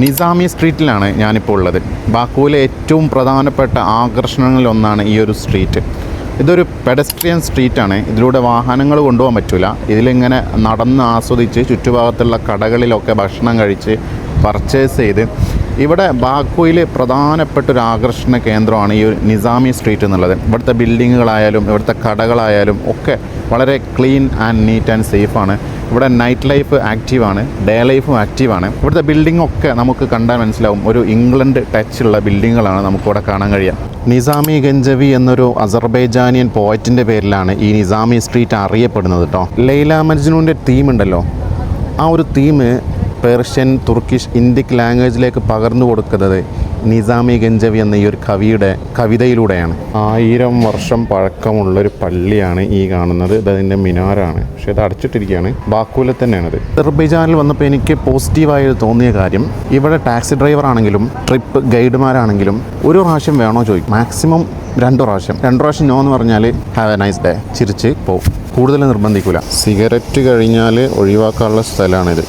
നിസാമി സ്ട്രീറ്റിലാണ് ഞാനിപ്പോൾ ഉള്ളത്. ബാക്കുവിലെ ഏറ്റവും പ്രധാനപ്പെട്ട ആകർഷണങ്ങളിലൊന്നാണ് ഈ ഒരു സ്ട്രീറ്റ്. ഇതൊരു പെഡസ്ട്രിയൻ സ്ട്രീറ്റാണ്. ഇതിലൂടെ വാഹനങ്ങൾ കൊണ്ടുപോകാൻ പറ്റില്ല. ഇതിലിങ്ങനെ നടന്ന് ആസ്വദിച്ച് ചുറ്റുഭാഗത്തുള്ള കടകളിലൊക്കെ ഭക്ഷണം കഴിച്ച് പർച്ചേസ് ചെയ്ത് ഇവിടെ ബാക്കുവിൽ പ്രധാനപ്പെട്ട ഒരു ആകർഷണ കേന്ദ്രമാണ് ഈ ഒരു നിസാമി സ്ട്രീറ്റ് എന്നുള്ളത്. ഇവിടുത്തെ ബിൽഡിങ്ങുകളായാലും ഇവിടുത്തെ കടകളായാലും ഒക്കെ വളരെ ക്ലീൻ ആൻഡ് നീറ്റ് ആൻഡ് സേഫാണ്. ഇവിടെ നൈറ്റ് ലൈഫ് ആക്റ്റീവാണ്, ഡേ ലൈഫും ആക്റ്റീവാണ്. ഇവിടുത്തെ ബിൽഡിങ്ങൊക്കെ നമുക്ക് കണ്ടാൽ മനസ്സിലാവും ഒരു ഇംഗ്ലണ്ട് ടച്ചുള്ള ബിൽഡിങ്ങുകളാണ് നമുക്കിവിടെ കാണാൻ കഴിയുക. നിസാമി ഗഞ്ചവി എന്നൊരു അസർബൈജാനിയൻ പോയറ്റിൻ്റെ പേരിലാണ് ഈ നിസാമി സ്ട്രീറ്റ് അറിയപ്പെടുന്നത് കേട്ടോ. ലൈല മജ്നൂൻ്റെ തീം ഉണ്ടല്ലോ, ആ ഒരു തീം പേർഷ്യൻ, തുർക്കിഷ്, ഇന്ത്യക്ക് ലാംഗ്വേജിലേക്ക് പകർന്നു കൊടുക്കുന്നത് നിസാമി ഗഞ്ചവി എന്ന ഈ ഒരു കവിയുടെ കവിതയിലൂടെയാണ്. 1000 വർഷം പഴക്കമുള്ളൊരു പള്ളിയാണ് ഈ കാണുന്നത്. ഇതതിൻ്റെ മിനാറാണ്, പക്ഷേ ഇത് അടച്ചിട്ടിരിക്കുകയാണ്. ബാക്കുവിലെ തന്നെയാണിത്. അസർബൈജാനിൽ വന്നപ്പോൾ എനിക്ക് പോസിറ്റീവായി തോന്നിയ കാര്യം, ഇവിടെ ടാക്സി ഡ്രൈവർ ആണെങ്കിലും ട്രിപ്പ് ഗൈഡുമാരാണെങ്കിലും ഒരു പ്രാവശ്യം വേണോ ചോദിക്കും, മാക്സിമം 2 പ്രാവശ്യം നോ എന്ന് പറഞ്ഞാൽ ഹാവ് എ നൈസ് ഡേ, ചിരിച്ച് പോവും. കൂടുതൽ നിർബന്ധിക്കില്ല. സിഗരറ്റ് കഴിഞ്ഞാൽ ഒഴിവാക്കാനുള്ള സ്ഥലമാണിത്.